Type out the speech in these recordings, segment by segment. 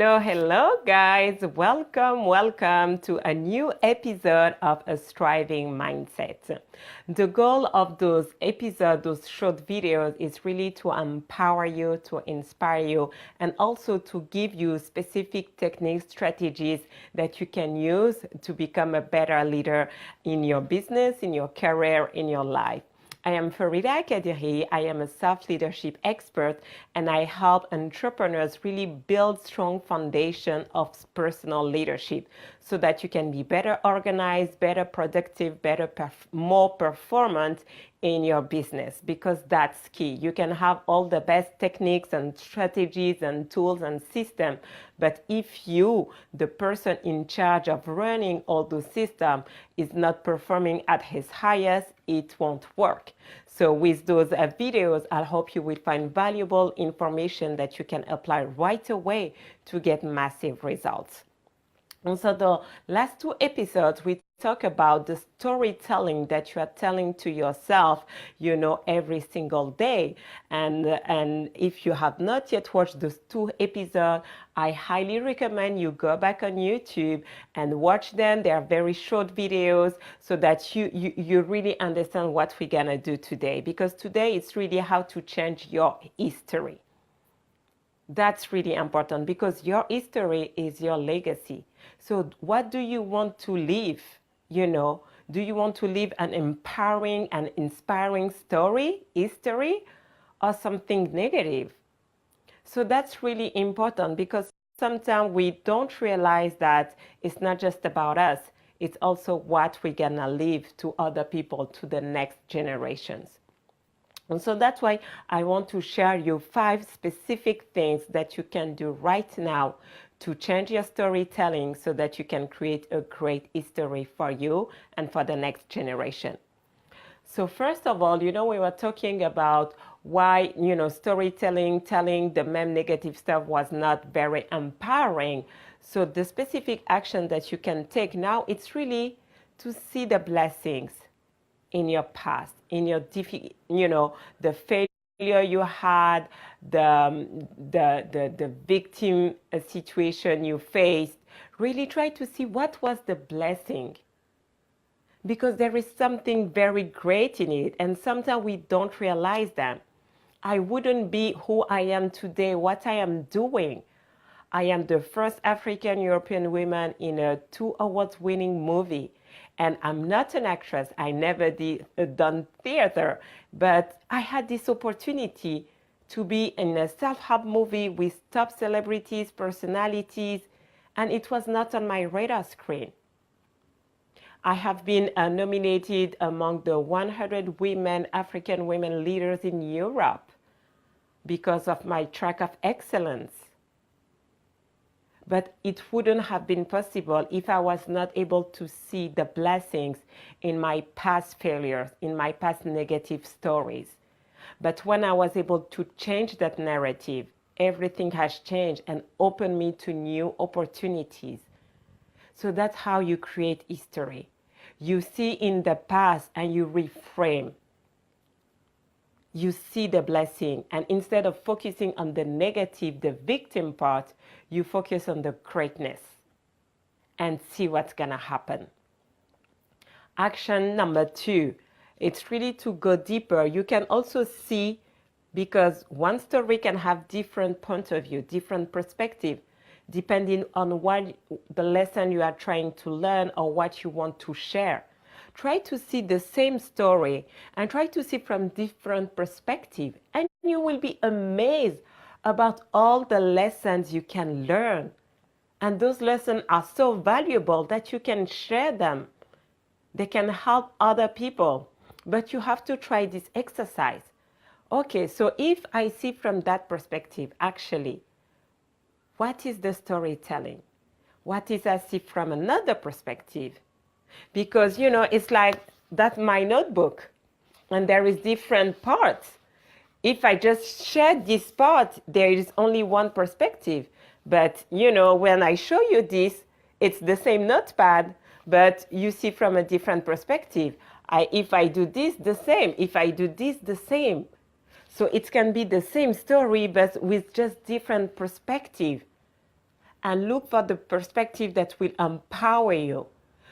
Hello, guys. Welcome to a new episode of A Striving Mindset. The goal of those episodes, those short videos, is really to empower you, to inspire you, and also to give you specific techniques, strategies that you can use to become a better leader in your business, in your career, in your life. I am Farida Kadiri. I am a self-leadership expert, and I help entrepreneurs really build strong foundation of personal leadership so that you can be better organized, better productive, more performant in your business, because that's key. You can have all the best techniques and strategies and tools and systems, but if you, the person in charge of running all those systems, is not performing at his highest, it won't work. So with those videos, I hope you will find valuable information that you can apply right away to get massive results. And so the last two episodes, we talk about the storytelling that you are telling to yourself, every single day. And if you have not yet watched those two episodes, I highly recommend you go back on YouTube and watch them. They are very short videos so that you really understand what we're gonna do today. Because today it's really how to change your history. That's really important because your history is your legacy. So what do you want to leave? Do you want to leave an empowering and inspiring history, or something negative? So that's really important because sometimes we don't realize that it's not just about us. It's also what we're gonna leave to other people, to the next generations. And so that's why I want to share you 5 specific things that you can do right now to change your storytelling so that you can create a great history for you and for the next generation. So first of all, we were talking about why, storytelling, telling the negative stuff was not very empowering. So the specific action that you can take now, it's really to see the blessings in your past, in your the failure you had, the victim situation you faced. Really try to see what was the blessing, because there is something very great in it, and sometimes we don't realize that. I wouldn't be who I am today, what I am doing. I am the first African European woman in a 2 awards winning movie. And I'm not an actress. I never done theater, but I had this opportunity to be in a self-help movie with top celebrities, personalities, and it was not on my radar screen. I have been nominated among the 100 African women leaders in Europe because of my track of excellence. But it wouldn't have been possible if I was not able to see the blessings in my past failures, in my past negative stories. But when I was able to change that narrative, everything has changed and opened me to new opportunities. So that's how you create history. You see in the past and you reframe. You see the blessing, and instead of focusing on the negative, the victim part, you focus on the greatness and see what's gonna happen. Action number 2, it's really to go deeper. You can also see, because one story can have different point of view, different perspective, depending on what the lesson you are trying to learn or what you want to share. Try to see the same story and try to see from different perspectives, and you will be amazed about all the lessons you can learn. And those lessons are so valuable that you can share them. They can help other people, but you have to try this exercise. Okay, so if I see from that perspective, actually, what is the storytelling? What is I see from another perspective? Because, it's like that's my notebook and there is different parts. If I just share this part, there is only one perspective. But, when I show you this, it's the same notepad, but you see from a different perspective. If I do this, the same. If I do this, the same. So it can be the same story, but with just different perspective. and look for the perspective that will empower you.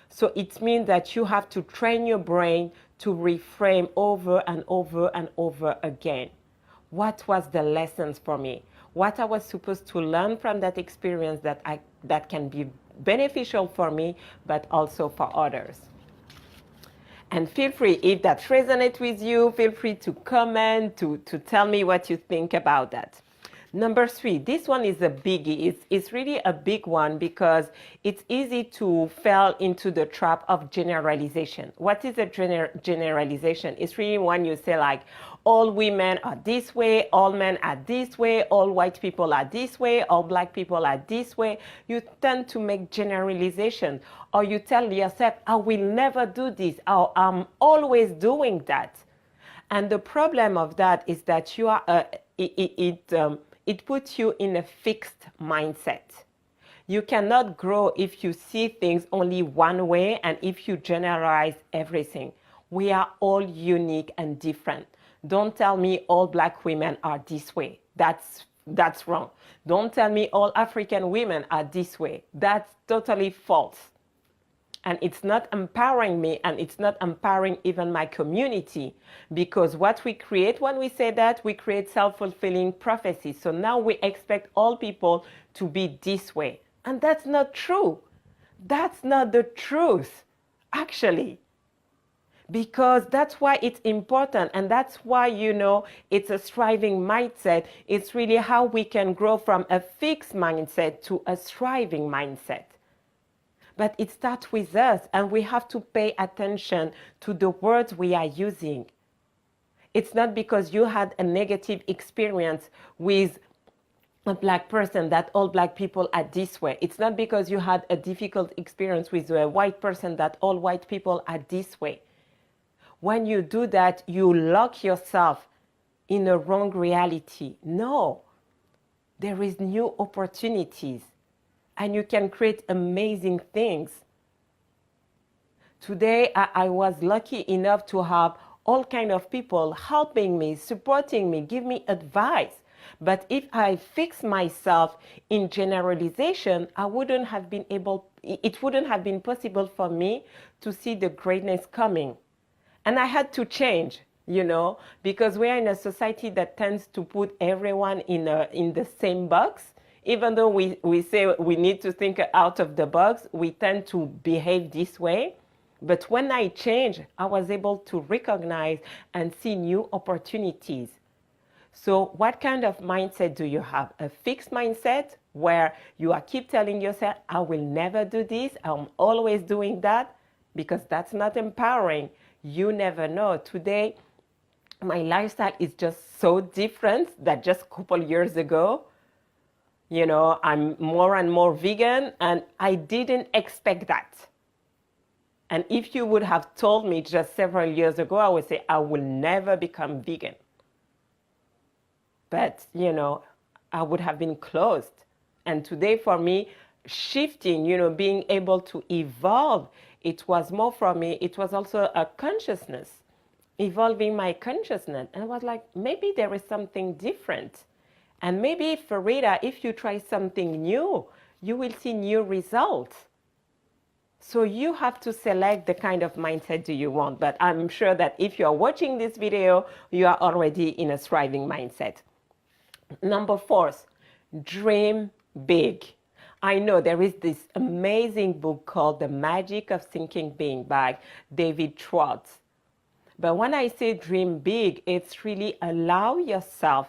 So it means that you have to train your brain to reframe over and over and over again. What was the lessons for me? What I was supposed to learn from that experience that can be beneficial for me, but also for others. And feel free, if that resonates with you, feel free to comment, to tell me what you think about that. Number 3, this one is a biggie. It's really a big one because it's easy to fall into the trap of generalization. What is a generalization? It's really when you say like, all women are this way, all men are this way, all white people are this way, all black people are this way. You tend to make generalization, or you tell yourself, I will never do this, or I'm always doing that. And the problem of that is that you are it puts you in a fixed mindset. You cannot grow if you see things only one way and if you generalize everything. We are all unique and different. Don't tell me all black women are this way. That's wrong. Don't tell me all African women are this way. That's totally false. And it's not empowering me, and it's not empowering even my community, because what we create when we say that, we create self-fulfilling prophecies. So now we expect all people to be this way. And that's not true. That's not the truth, actually. Because that's why it's important, and that's why, it's a striving mindset. It's really how we can grow from a fixed mindset to a striving mindset. But it starts with us, and we have to pay attention to the words we are using. It's not because you had a negative experience with a black person that all black people are this way. It's not because you had a difficult experience with a white person that all white people are this way. When you do that, you lock yourself in a wrong reality. No, there is new opportunities. And you can create amazing things. Today, I was lucky enough to have all kinds of people helping me, supporting me, give me advice. But if I fix myself in generalization, it wouldn't have been possible for me to see the greatness coming. And I had to change, because we are in a society that tends to put everyone in the same box. Even though we say we need to think out of the box, we tend to behave this way. But when I changed, I was able to recognize and see new opportunities. So what kind of mindset do you have? A fixed mindset where you keep telling yourself, I will never do this, I'm always doing that, because that's not empowering. You never know. Today, my lifestyle is just so different than just a couple years ago. I'm more and more vegan, and I didn't expect that. And if you would have told me just several years ago, I would say I will never become vegan. But, I would have been closed. And today for me, shifting, being able to evolve, it was more for me, it was also a consciousness, evolving my consciousness. And I was like, maybe there is something different. And maybe, Farida, if you try something new, you will see new results. So you have to select the kind of mindset do you want. But I'm sure that if you are watching this video, you are already in a thriving mindset. Number 4, dream big. I know there is this amazing book called The Magic of Thinking Big by David Schwartz. But when I say dream big, it's really allow yourself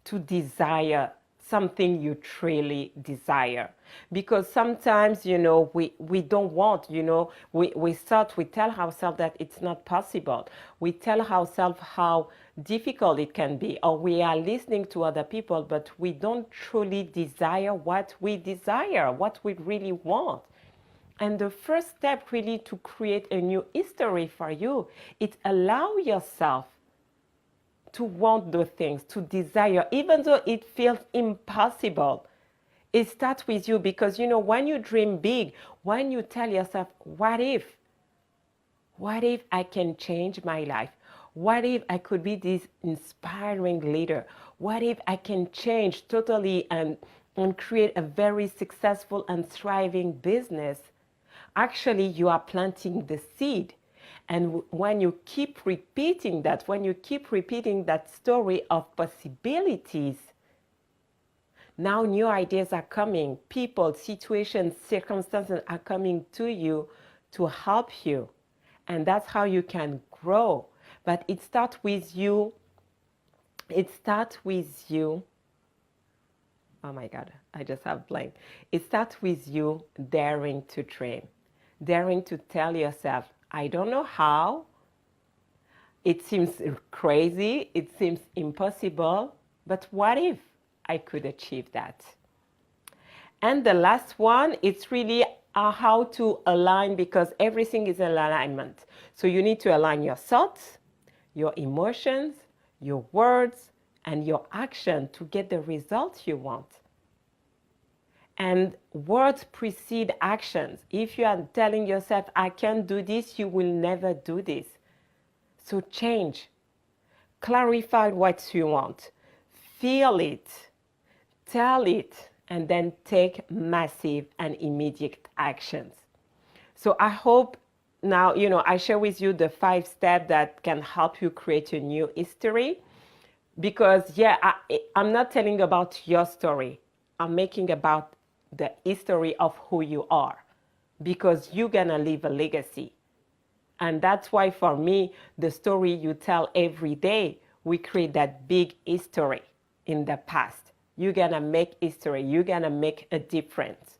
to desire something you truly desire. Because sometimes, we don't want, we tell ourselves that it's not possible. We tell ourselves how difficult it can be, or we are listening to other people, but we don't truly desire what we desire, what we really want. And the first step really to create a new history for you, is allow yourself to want those things, to desire, even though it feels impossible. It starts with you, because, when you dream big, when you tell yourself, what if I can change my life? What if I could be this inspiring leader? What if I can change totally and and create a very successful and thriving business, actually you are planting the seed. And when you keep repeating that, when you keep repeating that story of possibilities, now new ideas are coming. People, situations, circumstances are coming to you to help you. And that's how you can grow. But it starts with you. It starts with you. Oh my God, I just have blank. It starts with you daring to dream. Daring to tell yourself, I don't know how. It seems crazy. It seems impossible. But what if I could achieve that? And the last one, it's really how to align, because everything is an alignment. So you need to align your thoughts, your emotions, your words, and your action to get the results you want. And words precede actions. If you are telling yourself, I can't do this, you will never do this. So change. Clarify what you want. Feel it. Tell it. And then take massive and immediate actions. So I hope now, I share with you the 5 steps that can help you create a new history. Because, I'm not telling about your story. I'm making about the history of who you are. Because you're going to leave a legacy. And that's why, for me, the story you tell every day, we create that big history in the past. You're going to make history. You're going to make a difference.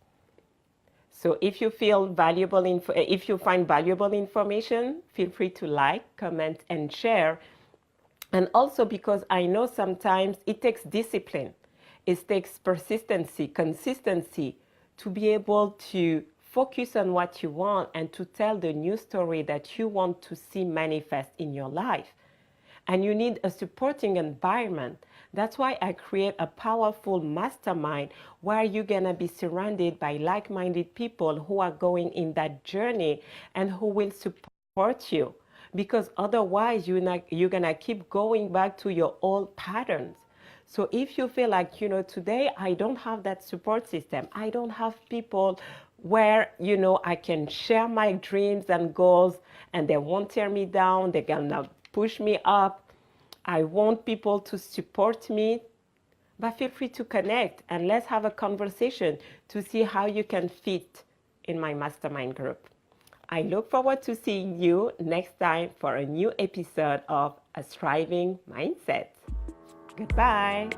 So if you feel valuable, if you find valuable information, feel free to like, comment, and share. And also, because I know sometimes it takes discipline. It takes persistency, consistency to be able to focus on what you want and to tell the new story that you want to see manifest in your life. And you need a supporting environment. That's why I create a powerful mastermind where you're going to be surrounded by like-minded people who are going in that journey and who will support you. Because otherwise, you're going to keep going back to your old patterns. So if you feel like, today I don't have that support system, I don't have people where, I can share my dreams and goals and they won't tear me down, they're going to push me up. I want people to support me, but feel free to connect and let's have a conversation to see how you can fit in my mastermind group. I look forward to seeing you next time for a new episode of A Thriving Mindset. Goodbye.